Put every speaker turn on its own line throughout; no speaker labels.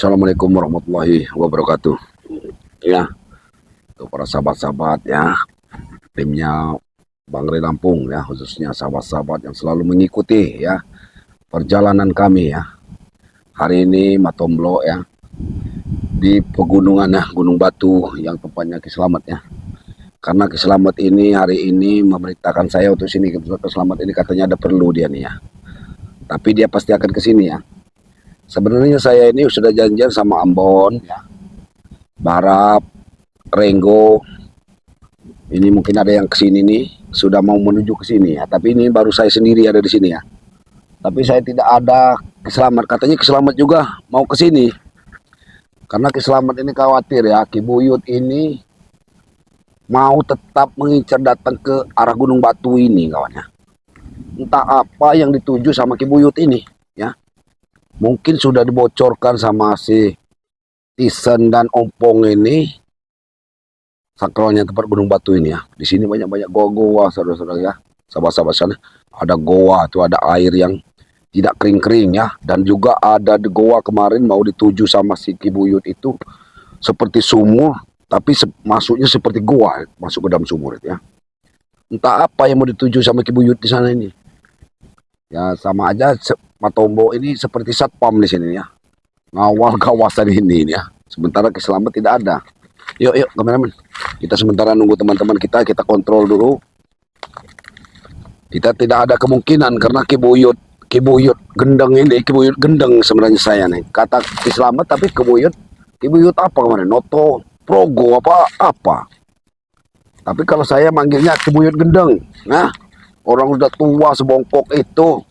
Assalamualaikum warahmatullahi wabarakatuh. Ya, untuk para sahabat-sahabat ya, timnya Bang Ray Lampung ya, khususnya sahabat-sahabat yang selalu mengikuti ya perjalanan kami ya. Hari ini Matomblo ya, di pegunungan ya, Gunung Batu yang tempatnya Ki Slamet ya. Karena Ki Slamet ini hari ini memerintahkan saya untuk sini. Ki Slamet ini katanya ada perlu dia nih ya. Tapi dia pasti akan ke sini ya. Sebenarnya saya ini sudah janjian sama Ambon ya, Barap, Renggo. Ini mungkin ada yang kesini nih, sudah mau menuju ke sini ya. Tapi ini baru saya sendiri ada di sini ya. Tapi saya tidak ada Ki Slamet. Katanya Ki Slamet juga mau ke sini. Karena Ki Slamet ini khawatir ya, Ki Buyut ini mau tetap mengincar datang ke arah Gunung Batu ini kawannya. Entah apa yang dituju sama Ki Buyut ini ya. Mungkin sudah dibocorkan sama si Tisen dan Ompong ini sakralnya tempat Gunung Batu ini ya. Di sini banyak-banyak goa-goa saudara-saudara ya. Sahabat-sahabat sana ada goa tuh, ada air yang tidak kering-kering ya. Dan juga ada di goa kemarin mau dituju sama si Ki Buyut itu seperti sumur, tapi masuknya seperti goa, masuk ke dalam sumur itu ya. Entah apa yang mau dituju sama Ki Buyut di sana ini. Ya sama aja Matomblo ini seperti satpam di sini ya. Ngawal kawasan ini ya. Sementara Ki Slamet tidak ada. Yuk kameramen. Kita sementara nunggu teman-teman kita kontrol dulu. Kita tidak ada kemungkinan karena Ki Buyut gendeng ini, Ki Buyut gendeng sebenarnya saya nih. Kata Ki Slamet tapi Ki Buyut apa kemarin? Noto Progo apa? Tapi kalau saya manggilnya Ki Buyut gendeng. Nah, orang udah tua sebongkok itu.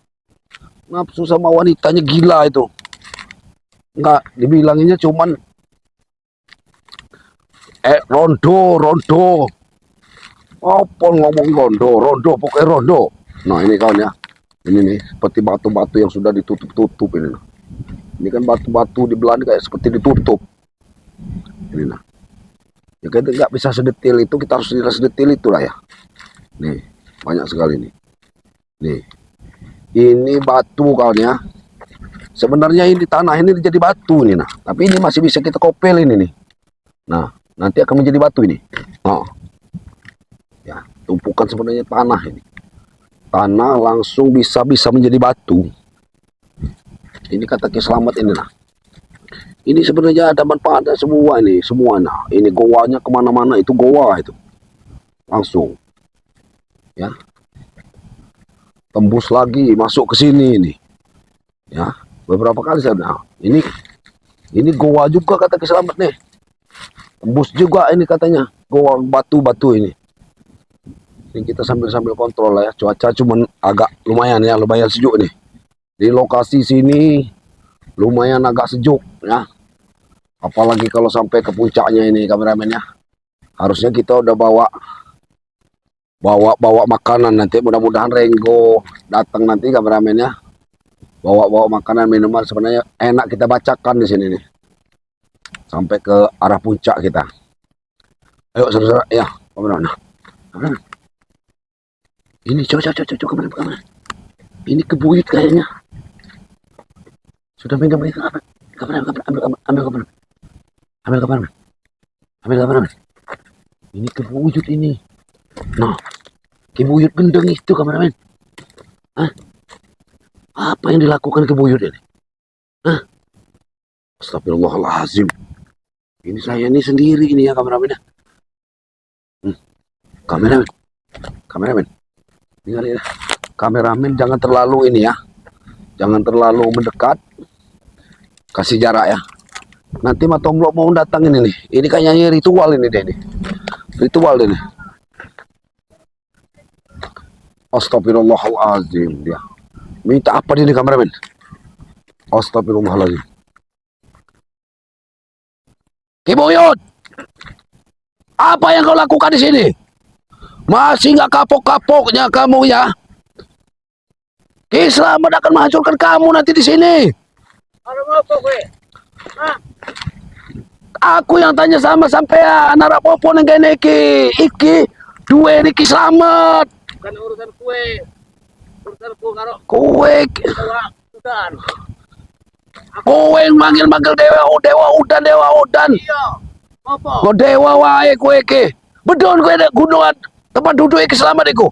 Nafsu sama wanitanya gila itu. Enggak, dibilanginnya cuman rondo. Apa ngomong rondo, pokoknya rondo. Nah, ini kawan ya. Ini nih, seperti batu-batu yang sudah ditutup-tutup ini. Ini kan batu-batu di Belanda kayak seperti ditutup. Ini nah. Ya kita nggak bisa sedetil itu, kita harus tidak sedetil itulah ya. Nih, banyak sekali nih. Nih. Ini batu kawan ya. Sebenarnya ini tanah ini jadi batu nih nah. Tapi ini masih bisa kita kopel ini nih. Nah, nanti akan menjadi batu ini. Oh. Ya, tumpukan sebenarnya tanah ini. Tanah langsung bisa menjadi batu. Ini kata Ki Slamet ini nah. Ini sebenarnya ada manfaatnya semua ini, semua nah. Ini goanya kemana-mana itu goa itu. Langsung. Ya. Tembus lagi masuk ke sini ini. Ya, beberapa kali saya bilang, ini goa juga kata Ki Slamet nih. Tembus juga ini katanya, goa batu-batu ini. Ini kita sambil kontrol lah ya. Cuaca cuman agak lumayan ya, lumayan sejuk nih. Di lokasi sini lumayan agak sejuk ya. Apalagi kalau sampai ke puncaknya ini kameramen ya. Harusnya kita udah bawa makanan nanti, mudah-mudahan Renggo datang nanti kameramen ya. Bawa makanan minuman sebenarnya enak kita bacakan di sini nih. Sampai ke arah puncak kita. Ayo saudara ya, kameramen. Ini coba kameramen. Ini Ki Buyut kayaknya. Sudah megang apa? Kameramen. Ambil kameramen. Ini Ki Buyut ini. Nah, Ki Buyut gendeng itu kameramen. Hah? Apa yang dilakukan Ki Buyut ini? Hah? Astagfirullahaladzim. Ini saya ini sendiri ini ya kameramen ya. Kameramen. Dengar ya. Kameramen jangan terlalu ini ya. Jangan terlalu mendekat. Kasih jarak ya. Nanti Matomblo mau datang ini nih. Ini kayaknya ritual ini deh nih. Ritual ini. Astagfirullahaladzim dia. Minta apa ini kameramen? Astagfirullahaladzim. Ki Buyut, apa yang kau lakukan di sini? Masih nggak kapok-kapoknya kamu ya? Ki Slamet akan menghancurkan kamu nanti di sini. Aku yang tanya sama sampean, anak popo yang kayak iki dua ini Ki Slamet.
Bukan urusan kue. Urusan kue karo
Kue.
udan.
Kowe manggil-manggil dewa udan.
Iya. Apa?
Kok dewa wae kowe iki. Bedon kowe nek gunungan tempat duduk iki selamat iku.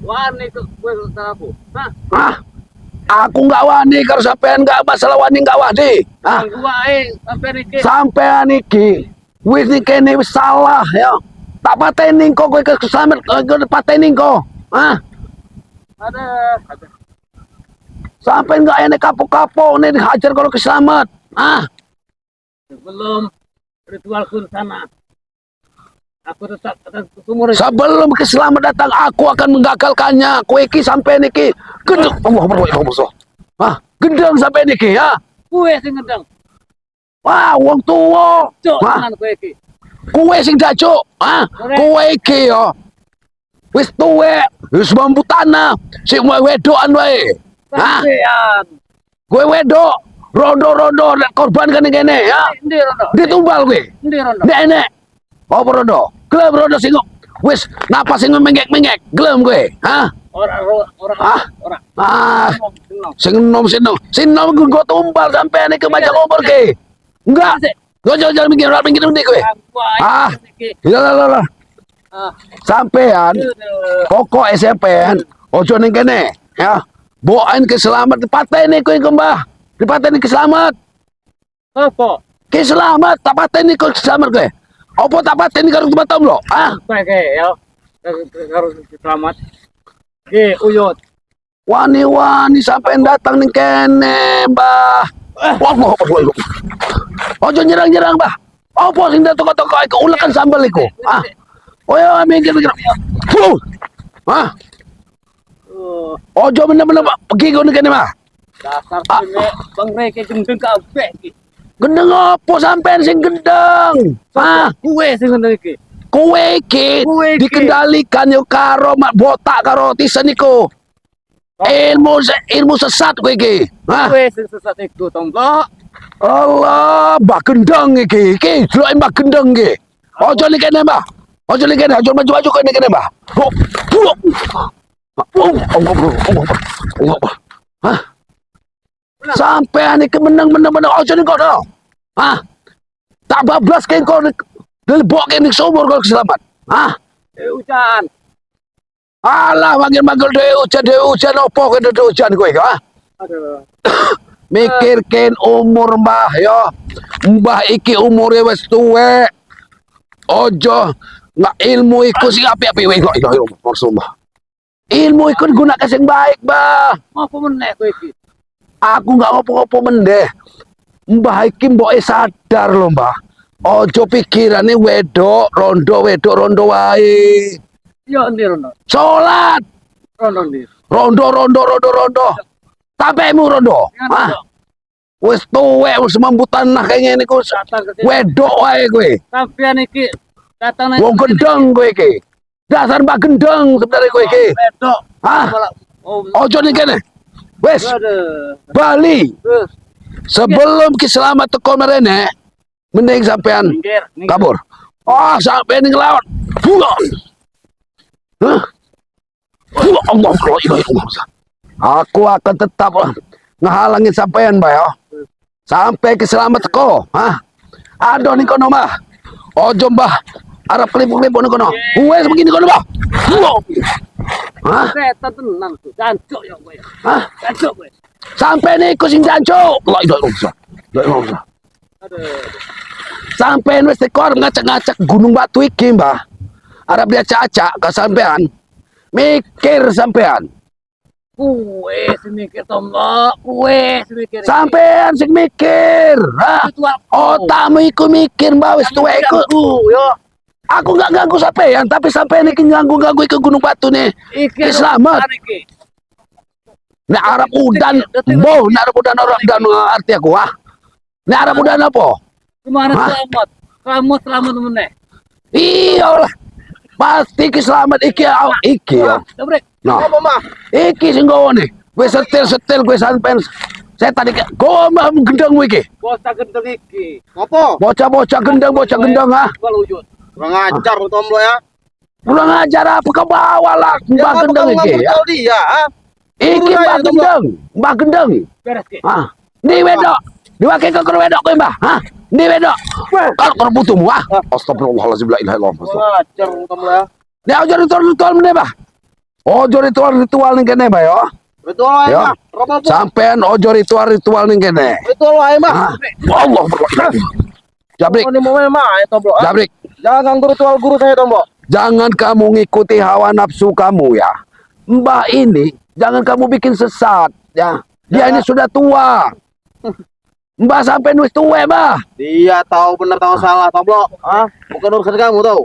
Wani ke kowe aku. Hah?
Hah? Aku nggak wani karo sampean, nggak masalah wani nggak wani. Hah?
Ganggu wae sampai iki.
Sampean iki wis kene wis salah ya. Tak pateni kok kowe keselamat pateni kok. Hah?
Ada.
Sampai nggak enak kapok-kapok nih dihajar kalau keselamat. Ah,
Sebelum ritual ke sana. Aku tetap akan sumur.
sebelum keselamat datang aku akan menggagalkannya. Kowe iki sampai niki gendeng. Ah, gendeng sampai niki ya.
Kowe sing ngedang.
Wah, wong tuwa.
Cok
Wah,
tenan kowe iki.
kowe sing dacuk. Ah, kowe iki ya. Wis tuwek, wis mampu tanah, sing wedokan wae. Hah?
Sampean.
Kowe wedok, rondo-rondo korban kan kene ya.
Endi rondo?
Ditumbal kowe.
Endi rondo?
Nek nek. Apa rondo? Gelem rondo sing wis napas sing mengek-mengek. Gelem kowe. Hah?
Ora
Ah.
ora.
Ah,
Tenang.
sing enom nggo tumbal sampean iki macam umur ki. Enggak. Jangan mikir ndi kowe. Ah. Lah.
Ah.
Sampean pokok sampean ojo ning kene ya. Boain keselamat dipateni kowe kembah. Dipateni keselamat.
Apa?
Keselamat tak pateni kowe keselamat kowe. Apa tak pateni karo tempat lo? Ah,
Kowe ke ya. Harus selamat. Ge uyut.
wani-wani sampean datang ning kene, Mbah. Wah, ojo nyerang-nyerang, Mbah. Apa sing toko-toko iku ulekan sambel iku? Ah. Oh ya, mikir-mikir. Ah, ojo bener-bener pergi kono kene, Mbah.
Dasar kene Bang Reke gendeng kabeh iki.
Gendeng apa sampean sing gendeng? Ah,
Kowe sing ngene iki.
kowe iki
Kowe iki.
dikendalikan yo karo mak botak karo tisen niku. Ilmu sesat kowe iki. Hah?
Kowe sing sesat iku tombok.
Allah, mbak gendeng iki. Iki delok mbak gendeng iki. Ojo ning kene, Mbah. Ojo ning kene, ojo maju-maju kene kene, Mbah. Hah? Sampean iki meneng ojo ning kono. Hah? Tak bablas kene kono. Dilebokke ning sumur kok selamat. Hah?
Hujan.
Alah, manggil-manggil dewe hujan opo kene hujan kowe, ha?
Aduh.
Mikirkan umur Mbah ya. Mbah iki umure wis tuwek. Ojo nggak ilmu iku sing apik-apik wae kok Rasulullah. Ilmu iku digunakan sing baik, Mbah.
Apa meneh kowe iki?
Aku nggak ngopo-ngopo mendeh. Mbah iki mboke sadar lho, Mbah. Ojo pikirane wedok rondo wae.
Yo endi rondo?
Salat.
Rondo endi?
Rondo. Tapemu rondo. Hah? Wis tuwek wis mampu tanah kaya ngene iku. Wedok wae kowe.
Sampeyan iki datang nang
Wong gendeng kowe iki. Dasar mbak gendeng sebenarnya kowe iki.
wedok.
Hah?
Oh,
Ojo ning kene. Wis
aduh.
bali.
Terus
Sebelum ki selamat teko merene, mending sampean
minggir.
kabur. Oh, sampean ning laut. Buang. Hah? Allah, aku akan tetap ngehalangin sampean, Mbak ya. Sampai ke selamat teko. Hah? Aduh ning kono, Mbah. Ojo, Mbah. Arab kelipuk-kelipuk ning kono. Wes begini kono, Mbah. Hah?
Setan tenan tuh. Jancuk yo kowe.
Hah?
Jancuk kowe.
Sampai niku sing jancuk. La ilaha illallah.
Aduh.
Sampai wis tekor ngacak-ngacak gunung batu iki, Mbah. Arab dia acak ke sampean. Mikir sampean.
Kowe sing mikir tombok. Kowe sing mikir.
Sampean sing mikir. Hah? Otakmu iku mikir, Mbah, wis tuwek iku.
Yo.
Aku nggak ganggu sampean, tapi sampean iki ganggu-ganggu iku gunung batu nih.
Iki
Selamat.
iki.
Nek Arab udan, boh, nek Arab udan orang dan arti aku, ah. Nek Arab udan apa?
Kemana
Hah?
selamat? Selamat meneh.
Iya lah. Pasti ki selamat iki ya.
Dobrek.
Nah,
Apa mah?
iki sing gowo nih. Wis setel gue sampean. Saya tadi gowo mah gendeng iki.
Bocah gendeng iki.
Apa?
Bocah-bocah gendeng ah.
Gua wujud.
Kurang ajar lu tombol ya.
Pulang ajar apa ke bawah lah, Mbah gendeng iki ya.
Tahu dia, ha?
Iki Mbah gendeng, Mbah gendeng.
Beres ki.
Ah, ni wedok. Diwakil ke wedok kowe, Mbah. Hah? Ndi wedok? Kalau karo putumu, ah. Astagfirullahalazim, la ilaha illallah.
Ajar tomlo ya.
Nek ojo ritual meneh, Mbah. Ojo ritual ning kene, Mbah ya.
Ritual wae,
Ya.
Mbah. Ropo
Sampean ojo ritual ning kene.
ritual wae, Mbah.
Ah. Allah berlaknat. Jabrik,
Oh, ini mau main tomlo. Ah.
Jabrik.
Jangan ganggu ritual guru saya tomlo.
Jangan kamu ngikuti hawa nafsu kamu ya. Mbah ini jangan kamu bikin sesat ya. Dia ini sudah tua. Mbah sampai nulis tua, Mbah.
Dia tahu benar tahu salah tomlo. Ah, bukan urusan kamu tahu.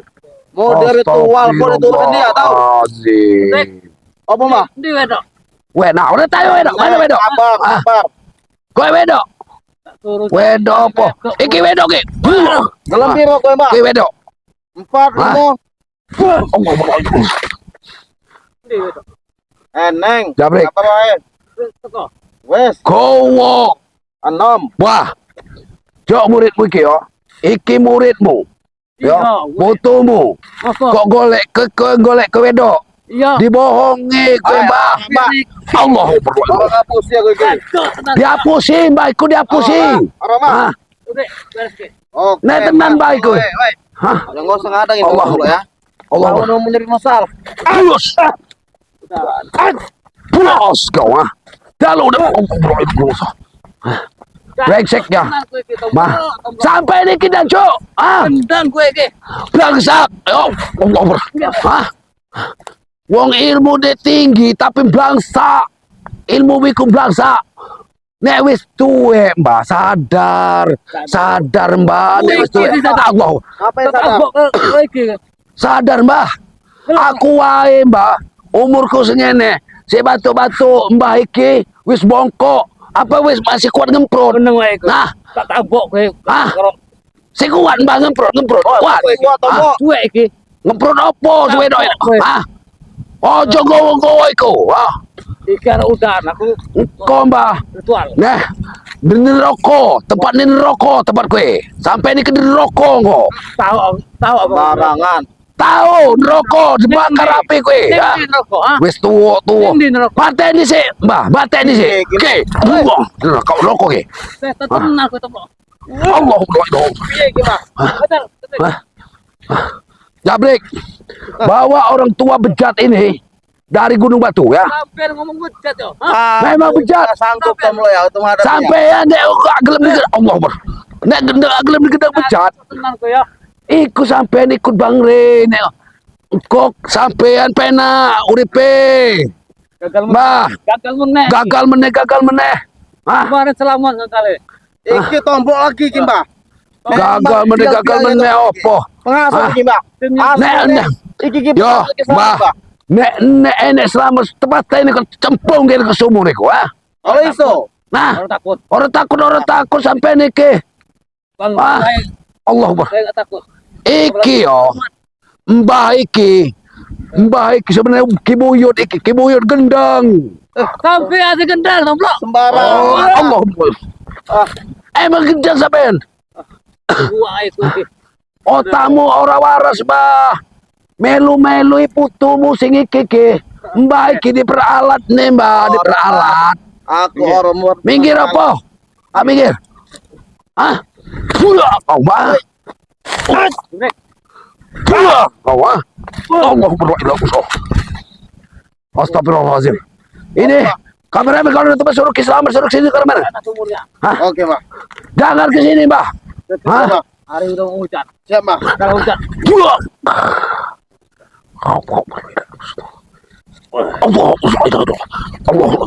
Mau dia ritual pun itu urusan dia tahu.
Astagfirullahaladzim.
Apa, Mbah?
Ndi wedok.
Weh, nah udah tahu wedok. Mana wedok?
Sabar,
Ah,
sabar.
kowe wedok.
Turun.
Wedok apa? Iki wedok iki.
Dalam piro kowe, Mbah?
Iki wedok.
4,
Ah.
5.
Allah berlaknat.
Ndi wedok.
Neng.
Jabrik.
Apa wae?
Teko.
Wes,
Kowo.
6.
Wah. Jok muridmu iki ya. Iki muridmu. Ya, fotomu.
Apa?
Kok golek ke wedok?
Iya.
Dibohongi kowe, Mbah.
Mbah.
Allah
Kok
berlaknat.
ngapus ya kowe iki?
Dihapusi, Mbah, iku dihapusi.
Apa, Mbah?
Hah?
Udah, beres ke.
Oke.
Nah, tenan, Mbah, iku. Hah?
Yang enggak usah ngadang itu
Allah.
dulu ya.
Allah.
Kalau mau menyeri masalah.
Bulus.
Udah.
Bulus kau, ah. Dalu udah. Brengsek ya.
Tenang kowe iki, Tombo.
Mah, sampai ini kita, Cuk. Ah,
Kendang kowe iki.
blangsak. Yo, Allah. Hah? Wong ilmu de tinggi tapi blangsak. Ilmu wiku blangsak. Nek wis tuwe, Mbah, sadar. Sadar, Mbah. Nek wis tuwe. Allah.
Apa yang sadar?
Tetap kowe iki.
Sadar, Mbah. Aku wae, Mbah. Umurku senyene. Si batu-batu Mbah iki wis bongkok. Apa wis masih kuat ngemprot?
Meneng wae kowe.
Nah,
Tak tabok kowe.
Ah.
Karo
si kuat Mbah ngemprot. Kuat.
Kuat, Tombo.
kowe iki.
Ngemprot opo si wedok?
Kowe.
Hah? Ojo gowo-gowo iku. Wah,
Iki arek udan aku
engko, Mbah.
ritual.
Nah, di neraka, tempat di neraka tempat kowe. Sampai ini ke neraka kok.
Tahu apa?
Barangan.
Tahu neraka dibakar api kowe. Ya.
Ning neraka, ah.
Wis tuwa-tuwa.
Ning di neraka.
Pateni sik, Mbah, pateni sik. Oke, buang. Neraka neraka iki.
Saya tenan kowe Tombo.
Allah Akbar.
Piye iki, Mbah?
Betul.
Hah? Jabrik, bawa orang tua bejat ini dari Gunung Batu ya.
Hampir ngomong bejat yo. Hah?
Memang bejat.
Sanggup tomlo ya untuk menghadapi.
Sampai nek gak gelem digedek Allah Akbar. Nek gak gelem digedek bejat,
Tenan kowe ya.
ikut sampean ikut Bang Re nek kok sampean pena uripe.
Gagal
Mbah,
gagal meneh.
gagal meneh. Hah?
Kemarin selamat sekali.
Iki tombol lagi iki, Mbah.
Gagal meneh opo?
Pengasuh iki, Mbah.
Nek
Iki iki.
yo, Mbah. Nek selamat tepat ini ke cempung kene ke sumur iku, ah.
Kalau iso.
Nah,
Orang takut.
orang takut sampai niki.
Bang,
Ah. Allah Akbar.
saya enggak takut.
Iki yo. Mbah iki sebenarnya kibuyut iki, kibuyut gendang.
Sampai ada gendal Tombo.
Sembarang.
Oh, Allah Akbar.
Ah,
Emang gendang sampean.
Gua itu iki.
Otakmu ora waras, Mbah. Melu-melu putumu sing iki ki. Mbah iki diperalat nih, Mbah, diperalat.
aku orang muat.
Minggir apa? Ah, minggir. Ah. Buah, kau Mbah. Buah, kau ah. Allah berdoa. Astagfirullahaladzim. Ini kameramen kalau nanti suruh Islam suruh sini kameramen.
Sumurnya.
Oke, Mbah.
Jangan ke sini, Mbah. Hah?
Mbah.
Hari udah mau hujan.
Siap, Mbah.
Kalau hujan.
Buah. Allah Allah.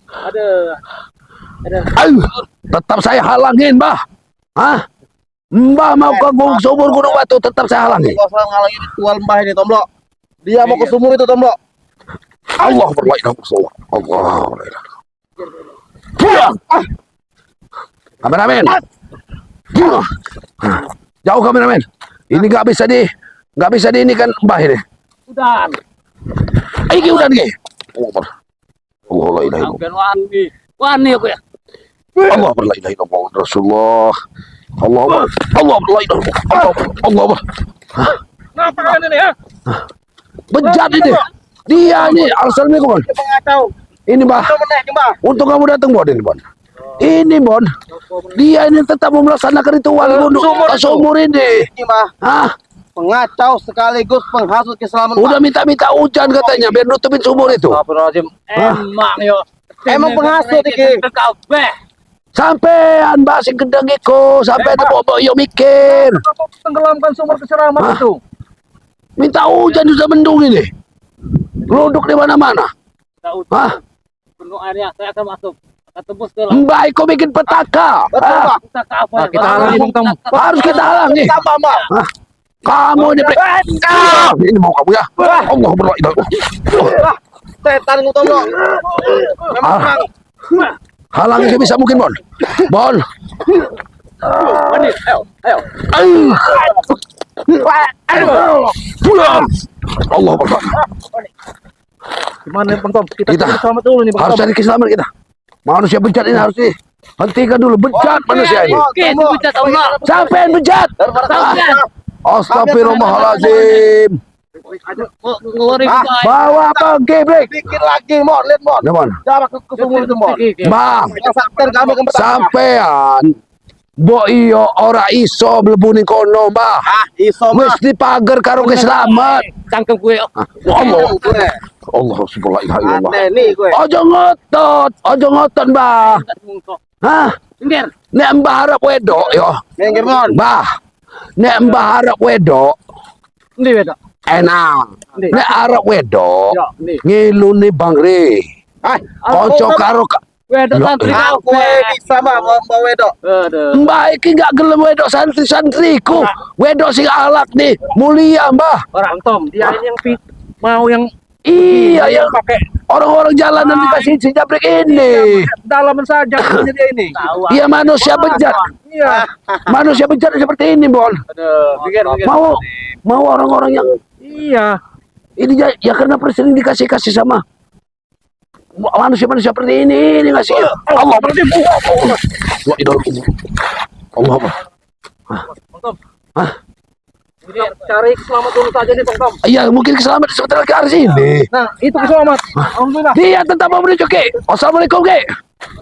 Ada.
Ayo, tetap saya halangin, Mbah. Hah? Mbah mau ke sumur Gunung Batu, tetap saya halangin.
Gua salah ngalangin ritual Mbah ini, Tomlo. Dia mau ke sumur itu, Tomlo.
Allah berlailah Allah berlailah. Buang. Kameramen. Buang. Jauh kameramen. Ini nggak bisa di ini kan Mbah ini.
Hujan.
Iki udah nih. Allah la ilaha illallah.
Sampai wani. Wani aku ya.
Allah berlailah illallah Rasulullah. Allah berlailah. Allah.
Ngapain ini ya?
Bejat ini. Dia ini Assalamualaikum.
Kita nggak tahu.
Ini bah, untuk kamu datang Bon ini Bon. Ini Bon, dia ini tetap mau melaksanakan ritual gunung sumur ini.
Ini mah
Hah?
pengacau sekaligus penghasut keselamatan.
Udah minta-minta hujan katanya biar nutupin sumur itu.
Astagfirullahaladzim.
Emang yo.
Emang penghasut iki.
Kabeh.
Sampean bahas yang gendeng iko, sampai ada bobo yo mikir.
Tenggelamkan sumur keselamatan itu.
Minta hujan sudah mendung ini. Geluduk di mana-mana. Hah?
Penuh airnya, saya akan masuk. Akan tembus ke
Mbak Iko bikin petaka.
Betul,
Hah?
Pak.
Kita ke apa?
Nah, kita halangi, Bang Tom.
Harus kita halangi.
Sama, Mbak.
Hah? Kamu ini ini mau kamu ya. Allah berdoa.
Wah, setan lu Tom. Memang
Halangi sebisa mungkin Bon. Bon.
Ini, ayo.
Pulang. Allah berdoa.
Gimana Bang Tom? Kita
Kita
selamat dulu nih Bang
harus
Tom.
cari keselamatan kita. Manusia bejat ini harus dihentikan dulu. Bejat manusia ini.
Oke, itu bisa tahu lah.
Sampai bejat. Astagfirullahaladzim.
Ngeluarin
Bawa apa? Gebrek.
bikin lagi, Mon. Lihat, Mon.
Ya, Mon.
Jangan ke sumur itu, Mon.
Bang,
Yang sakten kami ke
sampean bo iyo ora iso mlebu ning kono, Mbah.
Iso mah.
Mesti pager karo keslamet.
Cangkem gue.
Allah. Allah subhanahu wa ta'ala.
Aneh nih gue.
Ojo ngotot, Mbah. Hah?
Pinggir.
Nek Mbah harap wedok yo.
Minggir, Mon.
Mbah. Nek Mbah harap wedok
Ndi beda.
enak. Nek arep wedok
Ya, ndi.
ngiluni Bang Re.
Hai,
Kocok karo
Wedok
Ya,
santri
aku
kabeh.
bisa mah mau wedok.
Aduh.
Mbah iki gak gelem wedok santri-santriku. Wedok sing alak nih, mulia, Mbah.
Orang Tom, dia ini yang mau yang
Iya, yang
pakai
orang-orang jalanan dikasih si jabrik ini.
dalaman saja punya dia ini.
Iya manusia bejat.
Iya.
Manusia bejat seperti ini, Bon.
Aduh, pinggir.
Mau orang-orang yang
Iya.
ini ya karena presiden dikasih sama manusia-manusia seperti ini ngasih. Allah berarti wa idul Allah.
Bang Tom.
Hah?
Ini cari selamat dulu saja nih Bang Tom.
Iya, mungkin keselamatan sebentar lagi harus ini.
Nah, itu selamat. Alhamdulillah.
Dia tetap mau menuju Ki. Assalamualaikum Ki.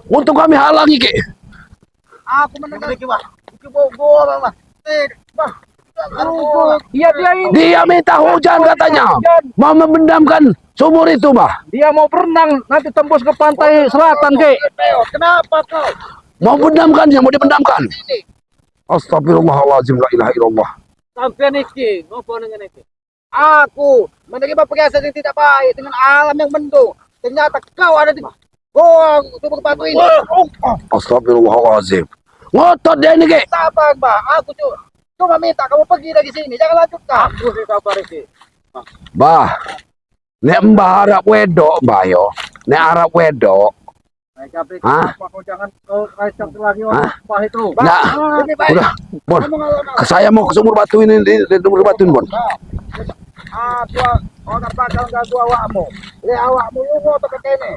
Untuk kami halangi Ki.
Aku mendengar iki, Bang. Iki bobo, Bang. Bang.
Iya dia ini.
Dia minta hujan katanya. Mau memendamkan sumur itu, Mbah.
Dia mau berenang nanti tembus ke pantai selatan, Ki.
Kenapa kau?
Mau pendamkannya, mau dipendamkan. Astagfirullahaladzim, la ilaha illallah.
Sampai niki, ngopo dengan niki.
Aku menerima perhiasan yang tidak baik dengan alam yang mendung. Ternyata kau ada di goang tubuh batu ini.
Astagfirullahaladzim. Ngotot dia ini, Ki.
Sabar, Mbak. Aku cuma minta kamu pergi dari sini. Jangan lanjutkan.
Aku sih sabar iki.
Mbah. Nek Mbah harap wedok, Mbah yo. Nek harap wedok. Hah?
Kau jangan kau racak lagi
Hah?
orang Pak itu.
Nah,
Lebih baik.
udah, Bon. Saya mau ke sumur batu ini di sumur batu ini, Bon.
Aku orang bakal ganggu awakmu. Lihat awakmu lungo atau ke kene.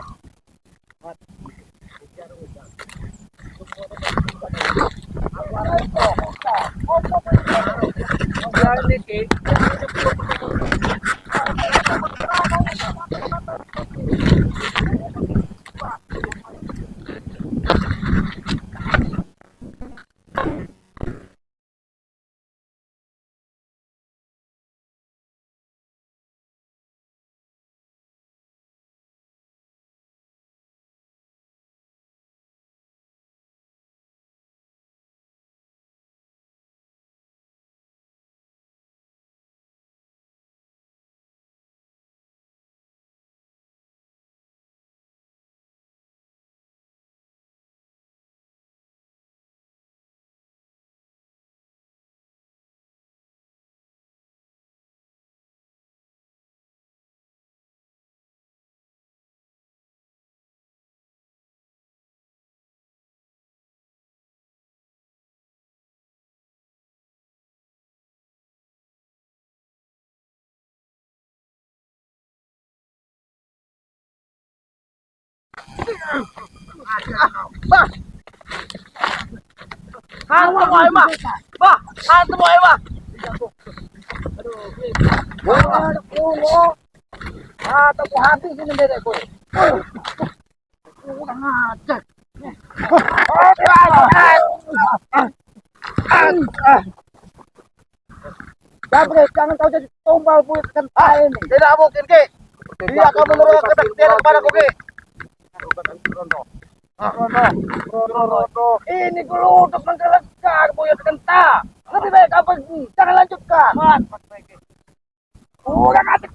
Hantu boy mah. Bah, hantu boy mah. Aduh, hantu sini dedekku. Kurang ajar. Gabriel, jangan kau jadi tumbal buat kentang ini. Tidak mungkin, Ki. Dia akan menurunkan kesaktian kepadaku, Ki. Rondo. Ini geluduk menggelegar buyut kentang. Lebih baik kau pergi. Jangan lanjutkan. Kurang ajar.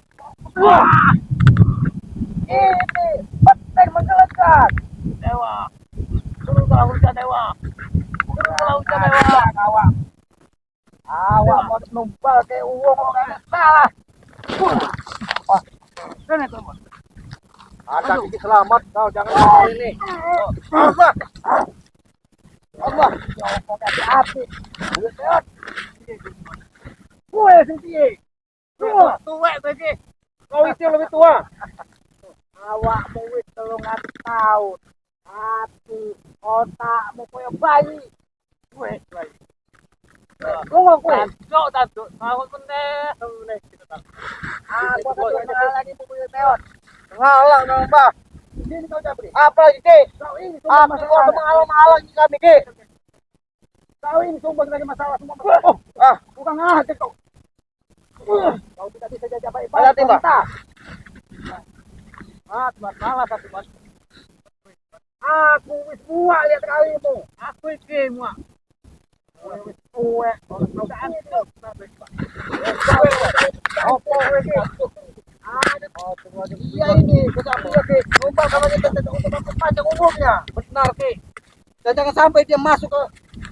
Ini petek menggelegar. Dewa. Turunlah hujan, Dewa. Turunlah hujan, Dewa. Awak mau numpal ke uang orang salah. Sini teman. Ada kiki selamat kau jangan ini. Allah. Allah. Kau hati-hati. Gue sendiri. Tua lagi. Kau itu lebih tua. Awak mau wis 3 tahun. Hati, otakmu koyo bayi. Gue bayi. Tunggu kue. Tantuk. Tahun meneh. Aku ada lagi punya teot. Ngalang dong, Mbak. Ini kau Jabri. Apa lagi, Ki? Kau ini sumbang masalah mengalang-alang kami, Ki. Kau ini sumbang lagi masalah semua. Bukan aja kau. Kau tidak bisa jaga baik-baik. Hati, Mbak. Masalah satu, Mas. Aku wis muak lihat kalimu. Aku iki muak. Iya ini numpang sama dia untuk panjang umurnya. Benar Ki. Dan jangan sampai dia masuk ke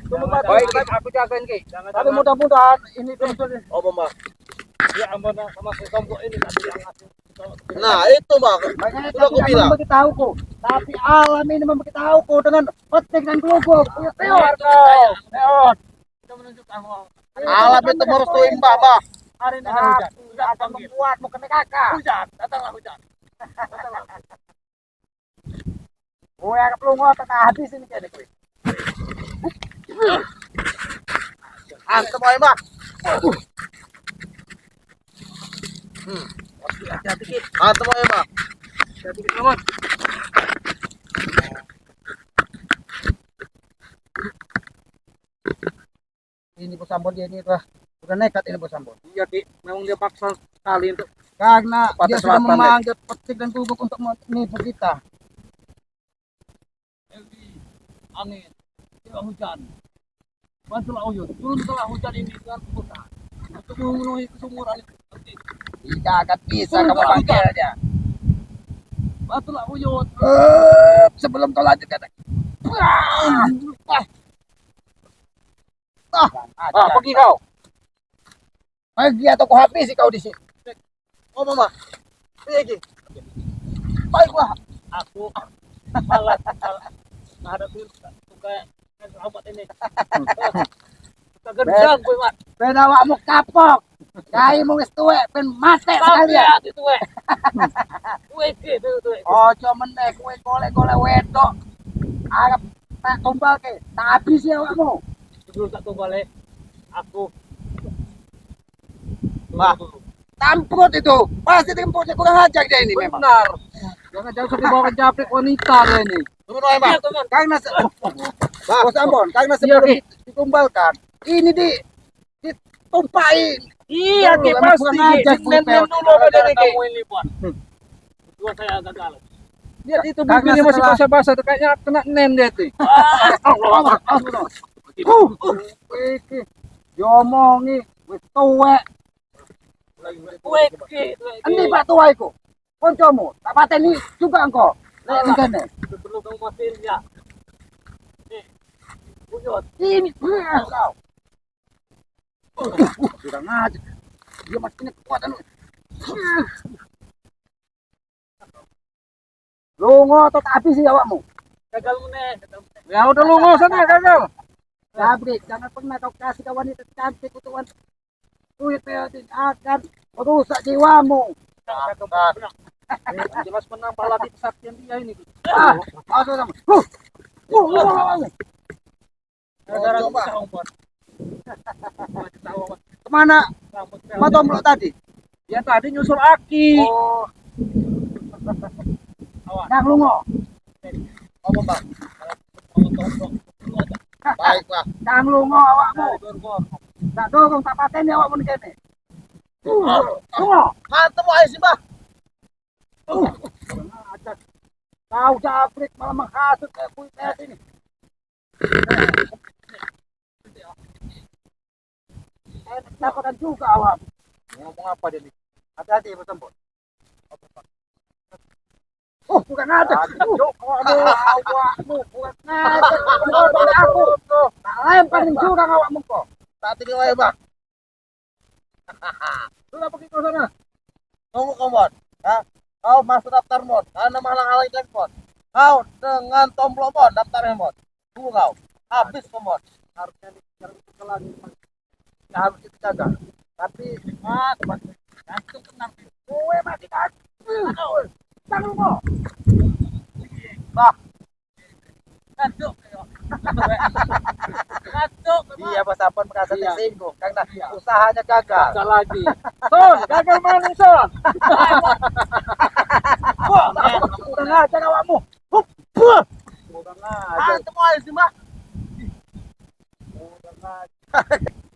rumah. Baik aku jagain Ki. Tapi mudah-mudahan ini betul. Oh Mbak. Ya ampun sama kelompok ini nanti yang ngasih. Nah itu Mbak. Sudah aku bilang. Memberitahu kok. Tapi alam ini memberitahu kok dengan petik dan kelubuk. Teot kau. Teot. Alam itu merestui Mbak. Hari ini akan membuatmu kena kakak. Hujan, datanglah hujan. Gue agak belum ngotot habis ini kayaknya gue. Antem aja Mbak. Hati-hati Ki. Antem aja Mbak. Hati-hati Ki teman. Ini Bos Ambon dia ini udah nekat ini Bos Ambon. Iya Ki, memang dia paksa sekali untuk karena dia sudah memanggil petik dan bubuk untuk menipu kita. Angin, tidak hujan. Bantulah Uyun, turunkanlah hujan ini dengan besar untuk memenuhi kesumuran itu. Tidak akan bisa kamu panggil aja. Bantulah Uyun. Sebelum kau lanjut kata. Pergi kau. Pergi atau kau habisi kau di sini. Oh mama. Pergi. Baiklah. Aku malas menghadapi kayak sahabat ini. Gendang gue mat. Ben awakmu kapok. Kaimu wis tuwek ben mate sekalian. Tuwek. Tuwek tuwek. Ojo meneh kowe golek-golek wedok. Arep tak tumbalke. Tak habisi awakmu. Sebelum tak tumbale aku tamput itu. Pasti tempatnya kurang ajar dia ini memang. Benar. Jangan sampai bawa japrik wanita dia ini. Turun aja, Bang. Karena Bos Ambon, karena sebelum ditumbalkan, ini ditumpahin. Iya, Ki pasti. Nen dulu ada kamu ini, Bos. Dua saya gagal. Lihat itu bibirnya masih basah-basah tuh kayaknya kena nen dia tuh. Diomongi wis tuwek. Ini Pak tua iku. Koncomu, tak pateni juga engko. Lek ngene. Perlu kamu matiin ya. Nih. Buyut. Ini kau. Sudah ngaji. Dia masih punya kekuatan. Lungo atau tak habis awakmu? Gagal meneh. Ya udah lungo sana gagal. Sabri, jangan pernah kau kasih ke wanita cantik untuk wanita. Duit akan merusak jiwamu. Jelas menang pahala di kesaktian dia ini. Masuk sama. Kemana? Matomlo tadi? Ya tadi nyusul Aki. Oh. Dah lungo. Apa bang? Baik bang. Jangan lungo awakmu. Tak dorong tak pateni awakmu ni kene. Lungo. Mantep wae sih bang. Ajar. Kau jabrik malah menghasut kayak kuit ini. Takutan juga awak. Ngomong apa dia nih? Hati-hati bertempur. Oh, bukan ada. Awakmu bukan ada. Aku. Tak lemparin juga awakmu kok. Tak tinggi wae, Bang. Sudah pergi ke sana. Tunggu komod. Ya. Kau masuk daftar mod. Karena menghalang-halangi mod. Kau dengan tombol mod daftar mod. Tunggu kau. Habis komod. Harusnya dicari lagi. Harus kita jaga. Tapi gantung tenang. Gue masih gantung. Tangan mo. Bah. Gantung. Gantung. Iya Mas Apon merasa tersinggung karena usahanya gagal. Gagal lagi. Son, gagal mana Son? Udah ngajar awakmu. Hup. Udah ngajar. Semua sih, Mbak. Udah ngajar.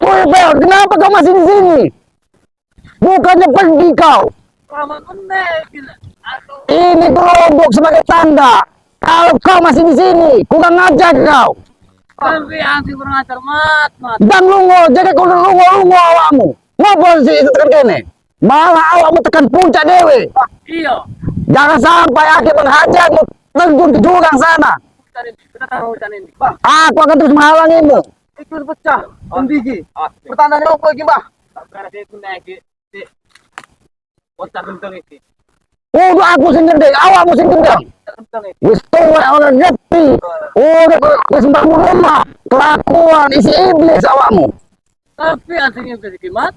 Woi Bel, kenapa kau masih di sini? Bukannya pergi kau.
Lama menek.
Ini kelompok sebagai tanda. Kalau kau masih di sini, kurang ajar kau.
Tapi anti kurang ajar mat.
Dan lungo, jadi kau lungo awakmu. Ngopo sih itu tekan kene? Malah awakmu tekan puncak dewe.
Iya.
Jangan sampai akhir menghajarmu terjun ke jurang sana.
Kita tahu hujan ini.
Aku akan terus menghalangimu.
Ikut pecah. Ondigi. Pertandaan apa lagi, Mbah? Tak kira dia itu naik di kota genteng ini.
Udah aku sendiri, awakmu sendiri. Wis tuwe oleh ngerti. Udah wis bangun rumah. Kelakuan isi iblis awakmu.
Tapi aslinya bisa dikimat.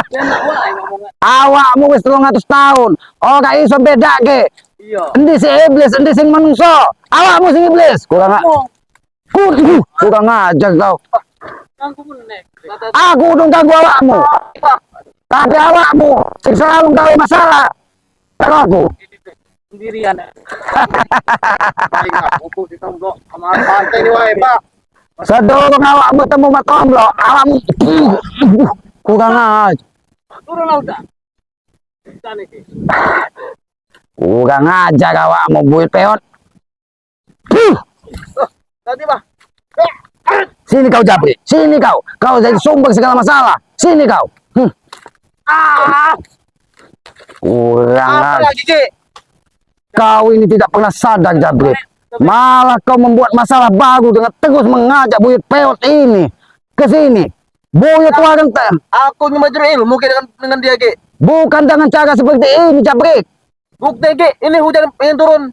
Enak wae ngomongnya.
Awakmu wis 300 tahun. Oh gak iso bedake.
Iya.
Endi si iblis, endi sing manungsa. Awakmu sing iblis. Kurang ajar kau.
Kangku menek.
Aku udah ganggu awakmu. Tapi awakmu sing selalu gawe masalah. Kalau aku
Sendirian. Baik, aku ditomblok sama pantai ini wae, Pak.
sedorong awakmu temu matomlo, awakmu kurang ajar.
Turun lah udah. Sana iki.
Kurang ajar awakmu buit peot.
Tadi, Pak.
Sini kau Japri, sini kau. Kau jadi sumber segala masalah. Sini kau. Kurang
Apa
ajar.
lagi, Ki?
Kau ini tidak pernah sadar Japri. Malah kau membuat masalah baru dengan terus mengajak buyut peot ini ke sini. Buyut warang
Aku cuma juru ilmu dengan dia, Ki.
bukan dengan cara seperti ini Japri.
Bukti, Ki. Ini hujan ingin turun.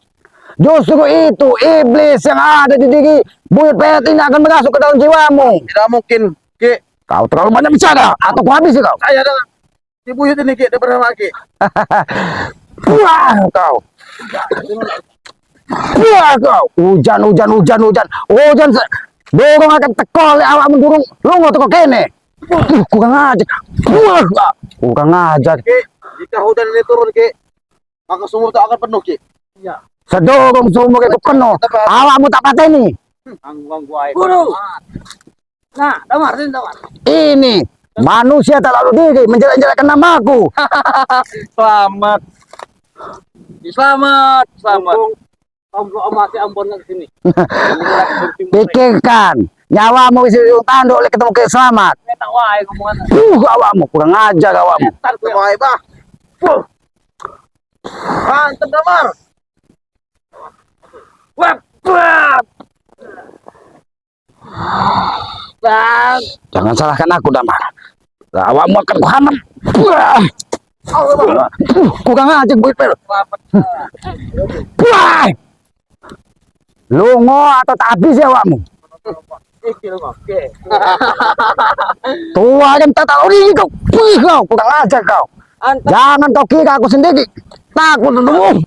Justru itu iblis yang ada di diri buyut peot ini akan masuk ke dalam jiwamu.
Tidak mungkin, Ki.
Kau terlalu banyak bicara atau ku habisi kau.
Saya dengan si buyut ini, Ki. Dia bernama Ki.
Wah kau. Wah kau. Hujan. Dorong akan teko le awakmu durung lungo teko kene. Kurang ajar. Wah kau. Kurang ajar.
Ki, jika hujan ini turun, Ki, maka sumur itu akan penuh, Ki. Iya.
Sedorong sumur itu penuh. Awakmu tak pateni.
Guru. Nah, damar.
Ini manusia tak lalu diri menjelek-jelekkan namaku.
Selamat. Selamat. Tombol masih Ambon ke sini.
Pikirkan nyawamu isi tanduk oleh ketemu selamat.
Tak wae ngomongan.
Awakmu kurang ajar awakmu.
Tak wae, Bah. Mantap, damar. Wap. Bang.
Jangan salahkan aku Damar. Awakmu akan kuhantam. Kurang ajar buyut peot. Wah! Lungo atau tak habis ya awakmu? Tua dan tak tahu diri kau. Kau kurang ajar kau. Jangan kau kira aku sendiri. Takut untukmu.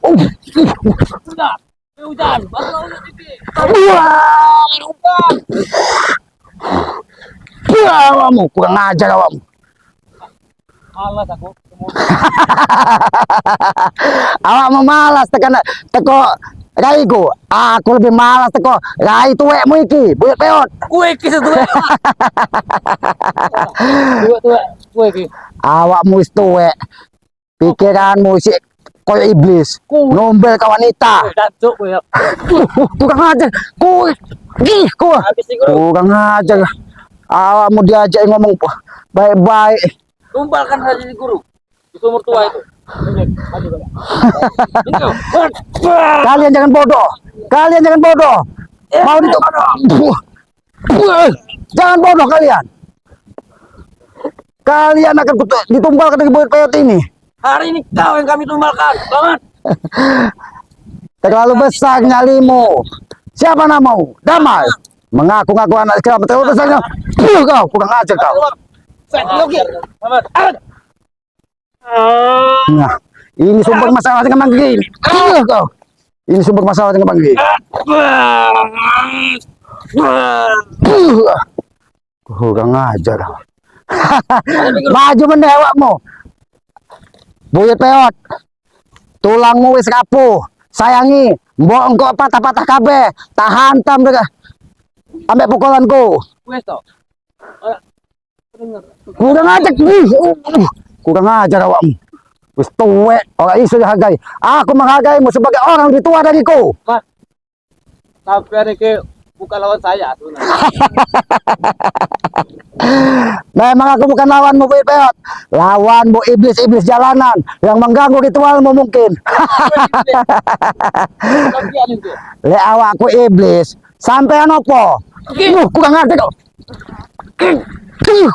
Sudah. Hujan. Baru hujan ini.
Wah, awakmu kurang ajar awakmu.
Malas aku.
Awakmu malas teko
Rai ku, aku lebih malas teko. Rai tuwekmu iki, buyut peot.
Kue kisah tuh. Kue ki.
Awakmu wis tuwek. Pikiranmu sik koyo iblis. Nombel ke wanita.
Dancuk kue.
Kurang ajar. Ku. Ih, ku.
Habis nih guru.
Kurang ajar. Awakmu diajak ngomong baik-baik.
Tumbalkan saja nih guru. Di sumur tua itu. Ini, maju kalian. Ini,
Kalian jangan bodoh. Kalian jangan bodoh. Mau jangan bodoh kalian. Kalian akan ditumbalkan dari buyut peot ini.
hari ini kau yang kami tumbalkan. Selamat.
Terlalu besar nyalimu. Siapa namamu? Damai. Mengaku-ngaku anak kerabat. Terlalu besar. Kau kurang ajar kau.
Selamat.
Nah, ini sumber masalah dengan Bang Gigi. Kau. Ini sumber masalah dengan Bang Gigi. Kurang ajar. Maju mendewakmu. Buyut peot. Tulangmu wis rapuh. Sayangi, mbok engko patah-patah kabeh. Tak hantam deh. Ambek pukulanku.
Wes toh.
Kurang ajar. Kurang ajar awakmu. Wis tuwek, ora iso dihargai. Aku menghargaimu sebagai orang lebih tua dariku.
Mas. Tapi hari ke bukan lawan saya sebenarnya.
Memang aku bukan lawanmu, Buyut Peot. Lawanmu iblis-iblis jalanan yang mengganggu ritualmu mungkin.
Kalian itu.
Le awakku iblis. Sampean opo? Kurang ajar kau.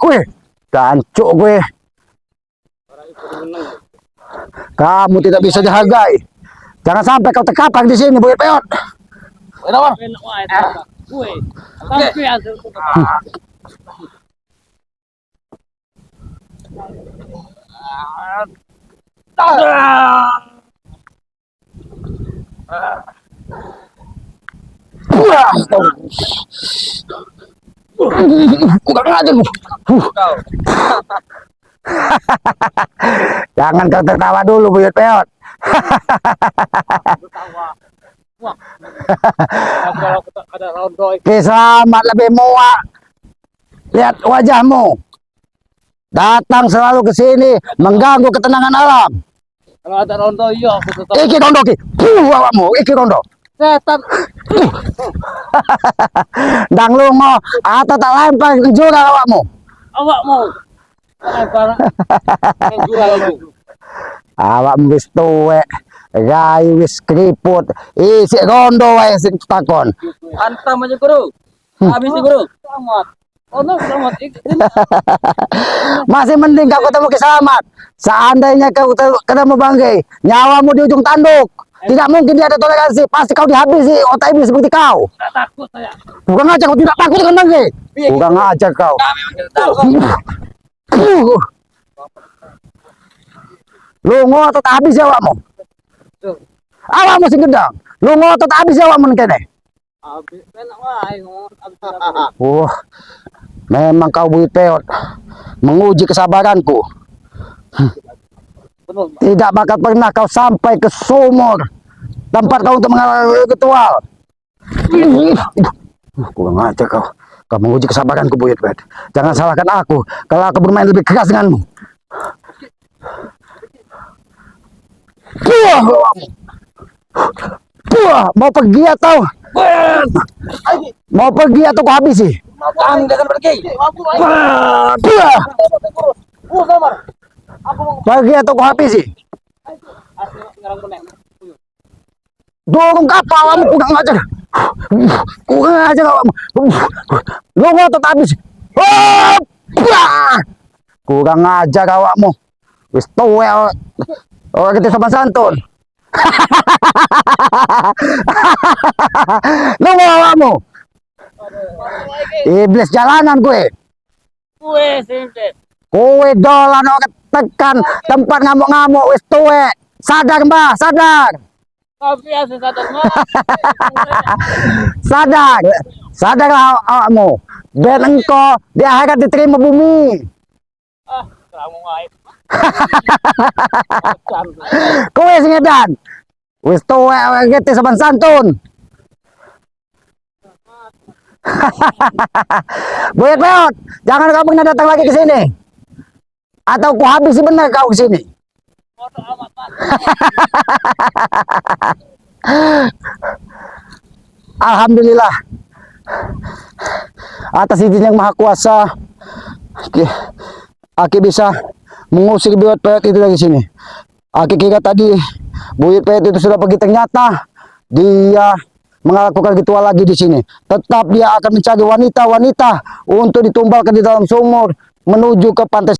Kue. Dancuk gue. Kamu tidak bisa dihargai. Jangan sampai kau terkapar di sini, Buyut Peot.
Kenapa? Kue. Tapi ada.
Kurang ajar. Jangan kau tertawa dulu, Buyut Peot.
Kalau ada rondo
Oke, selamat lebih muak. Lihat wajahmu. Datang selalu ke sini mengganggu ketenangan alam.
kalau ada rondo iya aku tetap.
Iki rondo ki. Awakmu, iki rondo.
Setan.
Dang lungo atau tak lempar ke jurang awakmu.
Awak mau. Barang. Jual lu.
Awakmu wis tuwek. Rai wis keriput. Isi rondo wae sing takon.
Hantam aja guru. Habis nih guru. Selamat. Oh no, selamat.
Masih mending kau ketemu Kisamat. Seandainya kau ketemu Bangke, nyawamu di ujung tanduk. Tidak mungkin dia ada toleransi. Pasti kau dihabisi otak iblis seperti kau.
Tak takut saya.
Bukan ngajak kau tidak takut dengan Bangke. Bukan ngajak kau.
Kami memang tidak tahu.
Lungo atau tak habis awakmu? Awakmu sing gedang. Lungo atau tak habis awakmu kene?
Habis enak wae ngomong habis.
Wah, memang kau Buyut Peot menguji kesabaranku.
Benar.
Tidak bakal pernah kau sampai ke sumur tempat kau untuk mengalami ritual. Kurang ajar kau. Kau menguji kesabaranku, Buyut Peot. Jangan salahkan aku kalau aku bermain lebih keras denganmu. Mau pergi atau kau habisi?
Kami akan pergi. Sabar. Aku mau
Pergi atau kau habisi?
ngarang meneng.
Dorong kapal kamu kurang ajar. Kurang ajar kamu. Lu ngotot habis. Kurang ajar awakmu. Wis tuwe orang kita sama santun. Lu awakmu. Iblis jalanan gue.
Kue sintet.
Kowe dolan orang tekan tempat ngamuk-ngamuk wis tuwe. Sadar, Mbah, sadar.
Tapi asal sadar mah.
Sadar. Sadar awakmu. Ben engko di akhirat diterima bumi.
Ah, kamu wae.
Kowe sing edan.
Wis tuwe gitu saban santun. Buyut Beot, jangan kamu pernah datang lagi ke sini. Atau ku habisi benar kau ke sini.
Bodoh amat, Pak.
Alhamdulillah. Atas izin yang maha kuasa, Aki bisa mengusir Buyut Beot itu dari sini. Aki kira tadi Buyut Beot itu sudah pergi, ternyata dia melakukan ritual lagi di sini. Tetap dia akan mencari wanita-wanita untuk ditumbalkan di dalam sumur menuju ke pantai